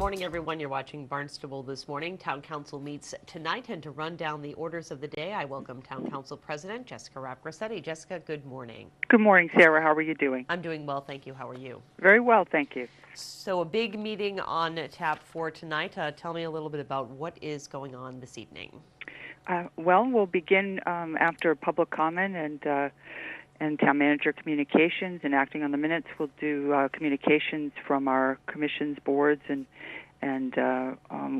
morning, everyone. You're watching Barnstable this morning. Town Council meets tonight, and to run down the orders of the day, I welcome Town Council President Jessica Rapp Grassetti. Jessica, good morning. Good morning, Sarah. How are you doing? I'm doing well, thank you. How are you? Very well, thank you. So a big meeting on tap for tonight. Tell me a little bit about what is going on this evening. Well, we'll begin after public comment and town manager communications and acting on the minutes. We'll do communications from our commissions, boards, and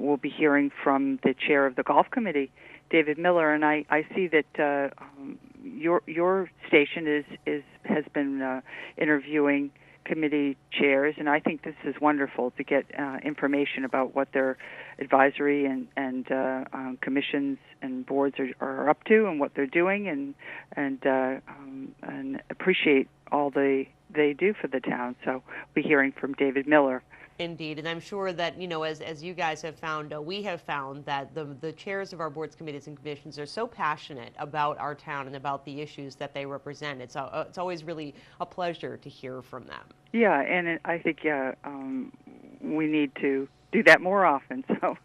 we'll be hearing from the chair of the golf committee, David Miller. And I see that your station has been interviewing committee chairs, and I think this is wonderful to get information about what their advisory and commissions and boards are up to and what they're doing, and appreciate all they do for the town. So we'll be hearing from David Miller. Indeed, and I'm sure that, as you guys have found, we have found that the chairs of our boards, committees, and commissions are so passionate about our town and about the issues that they represent. It's always really a pleasure to hear from them. Yeah, and I think we need to do that more often. So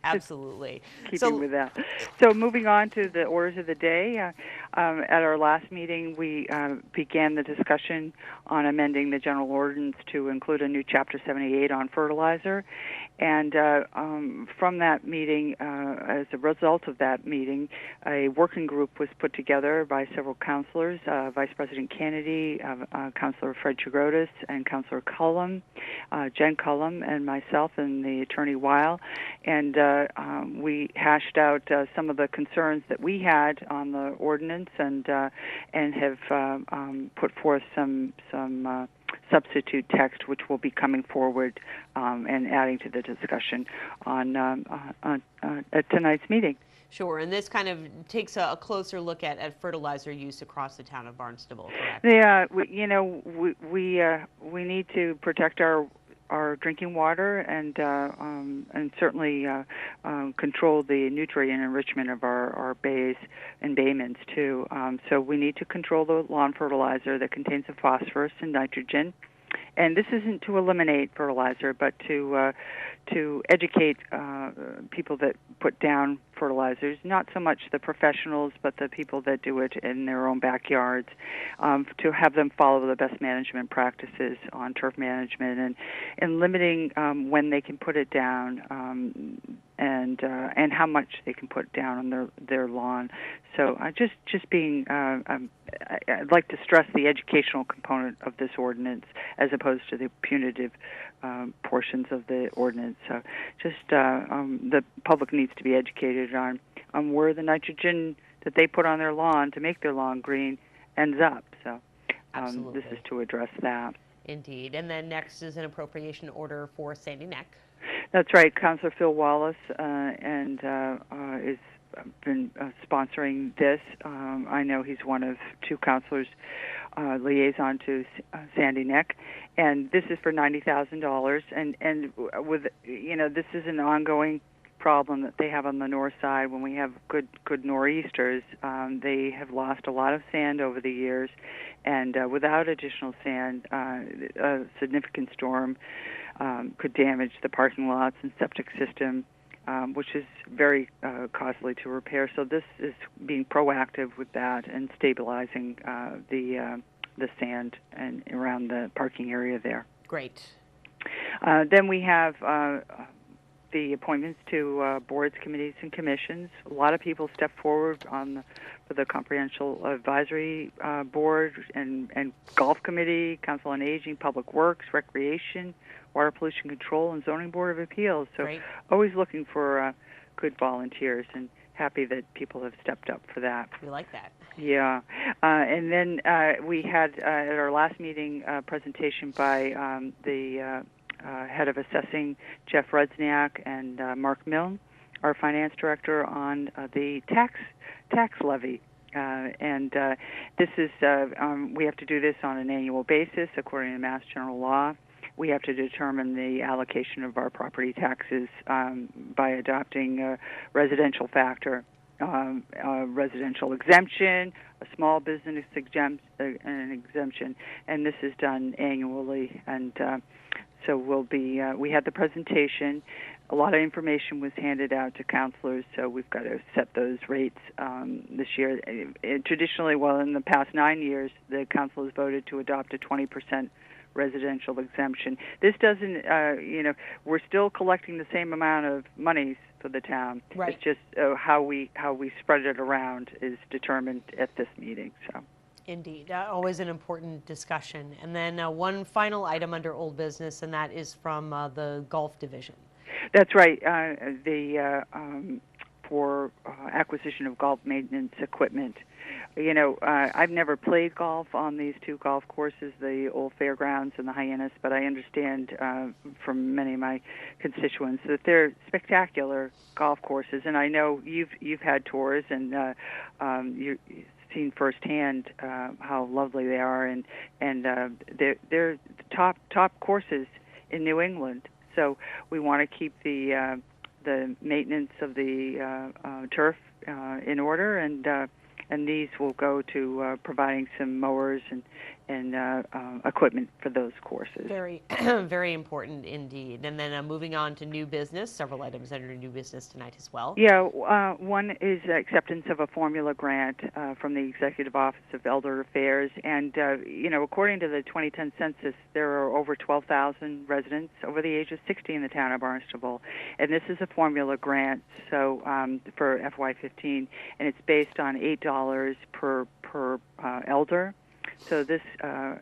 absolutely, keeping with that. So moving on to the orders of the day. At our last meeting, we began the discussion on amending the general ordinance to include a new Chapter 78 on fertilizer. And from that meeting, as a result of that meeting, a working group was put together by several councilors, Vice President Kennedy, Councilor Fred Chigrotis, and Councilor Cullum, Jen Cullum, and myself, and the Attorney Weil. And we hashed out some of the concerns that we had on the ordinance, and have put forth some substitute text, which will be coming forward and adding to the discussion on at tonight's meeting. Sure, and this kind of takes a closer look at fertilizer use across the town of Barnstable, correct? Yeah, we need to protect our drinking water and certainly control the nutrient enrichment of our bays and bayments too. So we need to control the lawn fertilizer that contains the phosphorus and nitrogen. And this isn't to eliminate fertilizer, but to educate people that put down fertilizers, not so much the professionals, but the people that do it in their own backyards, to have them follow the best management practices on turf management and limiting when they can put it down and how much they can put down on their lawn. So just being, I'd like to stress the educational component of this ordinance as opposed to the punitive portions of the ordinance. So just the public needs to be educated on where the nitrogen that they put on their lawn to make their lawn green ends up. So this is to address that. Indeed. And then next is an appropriation order for Sandy Neck. That's right. Councilor Phil Wallace is been sponsoring this. I know he's one of two councilors liaison to Sandy Neck, and this is for $90,000. And with this is an ongoing problem that they have on the north side. When we have good nor'easters, they have lost a lot of sand over the years, and without additional sand, a significant storm could damage the parking lots and septic system, which is very costly to repair. So this is being proactive with that and stabilizing the sand and around the parking area there. Great. Then we have the appointments to boards, committees, and commissions. A lot of people step forward for the Comprehensive Advisory Board and Golf Committee, Council on Aging, Public Works, Recreation, Water Pollution Control, and Zoning Board of Appeals. So Great. Always looking for good volunteers, and happy that people have stepped up for that. We like that. Yeah. And then we had at our last meeting a presentation by the head of assessing, Jeff Rudzniak, and Mark Milne, our finance director, on the tax levy. And this is we have to do this on an annual basis according to Mass General Law. We have to determine the allocation of our property taxes by adopting a residential factor, a residential exemption, a small business exemption, and this is done annually. And So we had the presentation. A lot of information was handed out to counselors, so we've got to set those rates this year. Traditionally, in the past 9 years, the council has voted to adopt a 20% residential exemption. This doesn't, we're still collecting the same amount of monies for the town. Right. It's just how we spread it around is determined at this meeting. So. Indeed, always an important discussion. And then one final item under old business, and that is from the golf division. That's right. For acquisition of golf maintenance equipment. I've never played golf on these two golf courses, the Old Fairgrounds and the Hyannis, but I understand from many of my constituents that they're spectacular golf courses. And I know you've had tours, and you've seen firsthand how lovely they are, and they're top courses in New England. So we want to keep the maintenance of the turf in order, and these will go to providing some mowers and equipment for those courses. Very, very important indeed. And then moving on to new business, several items under new business tonight as well. Yeah, one is acceptance of a formula grant from the Executive Office of Elder Affairs. And, according to the 2010 census, there are over 12,000 residents over the age of 60 in the town of Barnstable. And this is a formula grant for FY15, and it's based on $8 per elder. So this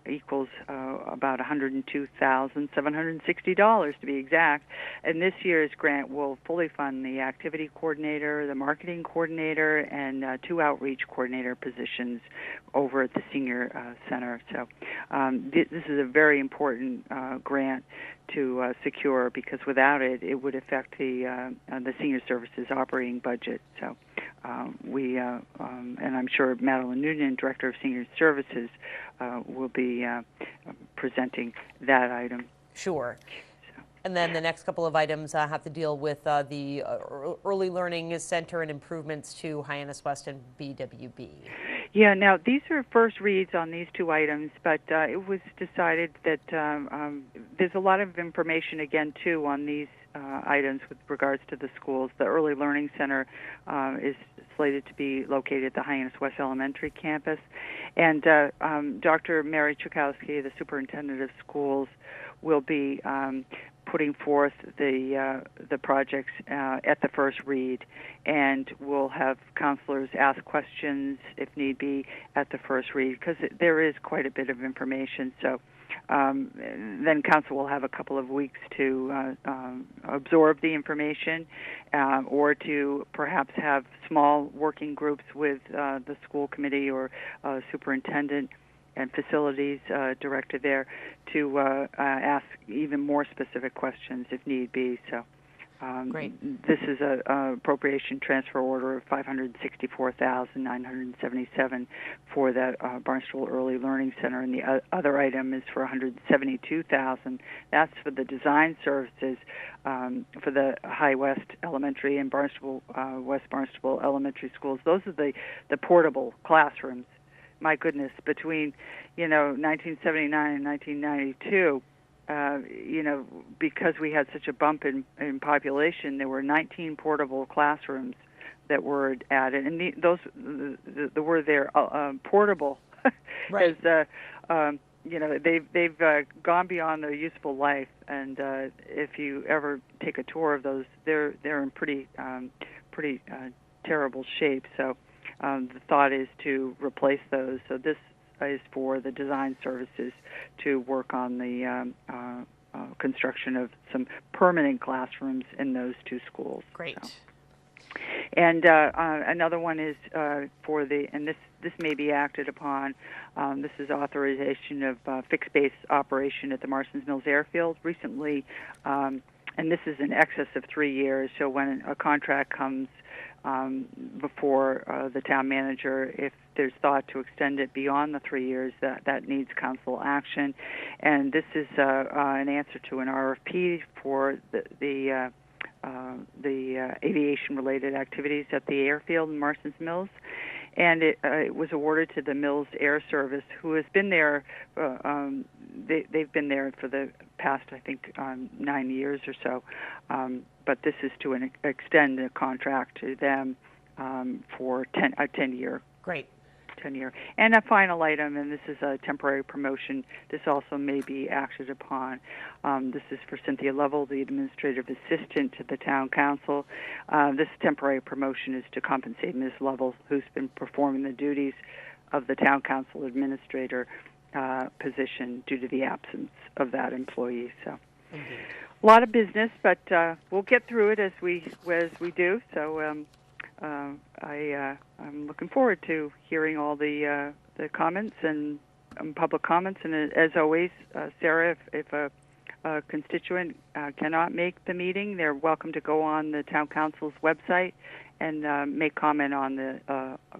equals about $102,760 to be exact. And this year's grant will fully fund the activity coordinator, the marketing coordinator, and 2 outreach coordinator positions over at the senior center. So this is a very important grant to secure, because without it, it would affect the senior services operating budget. So and I'm sure Madeline Noonan, Director of Senior Services, will be presenting that item. Sure. And then the next couple of items have to deal with the Early Learning Center and improvements to Hyannis West and BWB. Yeah, now these are first reads on these 2 items, but it was decided that there's a lot of information, again, too, on these items with regards to the schools. The Early Learning Center is slated to be located at the Hyannis West Elementary campus. And Dr. Mary Chukowski, the superintendent of schools, will be putting forth the projects at the first read, and we'll have counselors ask questions if need be at the first read, because there is quite a bit of information. So then council will have a couple of weeks to absorb the information, or to perhaps have small working groups with the school committee or superintendent and facilities director there to ask even more specific questions if need be. So Great. This is a appropriation transfer order of $564,977 for the Barnstable Early Learning Center, and the other item is for $172,000. That's for the design services for the High West Elementary and Barnstable West Barnstable Elementary schools. Those are the portable classrooms. My goodness, between 1979 and 1992. Because we had such a bump in population, there were 19 portable classrooms that were added, and those were there portable, right? As they've gone beyond their useful life, and if you ever take a tour of those, they're in pretty terrible shape. So the thought is to replace those. So this is for the design services to work on the construction of some permanent classrooms in those 2 schools. Great. So. And another one is for and this may be acted upon. This is authorization of fixed base operation at the Marston's Mills Airfield. Recently, and this is in excess of 3 years, so when a contract comes before the town manager, if there's thought to extend it beyond the 3 years, that needs council action. And this is an answer to an RFP for the aviation-related activities at the airfield in Marston's Mills. and it was awarded to the Mills Air Service, who has been there. They've been there for the past, I think, 9 years or so. But this is to extend the contract to them for a 10-year. Great. 10-year. And a final item, and this is a temporary promotion. This also may be acted upon. This is for Cynthia Lovell, the administrative assistant to the town council. This temporary promotion is to compensate Ms. Lovell, who's been performing the duties of the town council administrator position due to the absence of that employee. So, Indeed. A lot of business, but we'll get through it as we do. So. I'm looking forward to hearing all the comments and public comments. And as always, Sarah, if a constituent cannot make the meeting, they're welcome to go on the town council's website and make comment on the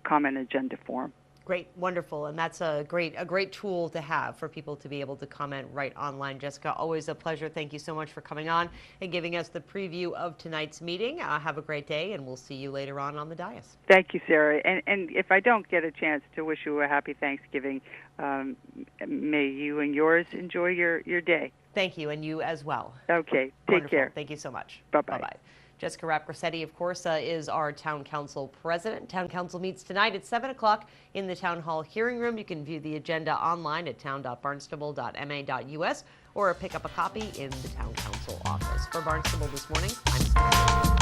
comment agenda form. Great, wonderful, and that's a great tool to have for people to be able to comment right online. Jessica, always a pleasure. Thank you so much for coming on and giving us the preview of tonight's meeting. Have a great day, and we'll see you later on the dais. Thank you, Sarah. And if I don't get a chance to wish you a happy Thanksgiving, may you and yours enjoy your day. Thank you, and you as well. Okay, take Wonderful. care. Thank you so much. Bye-bye. Bye-bye. Jessica Rapp Grassetti, of course, is our Town Council President. Town Council meets tonight at 7 o'clock in the Town Hall hearing room. You can view the agenda online at town.barnstable.ma.us or pick up a copy in the Town Council office. For Barnstable This Morning, I'm Sarah.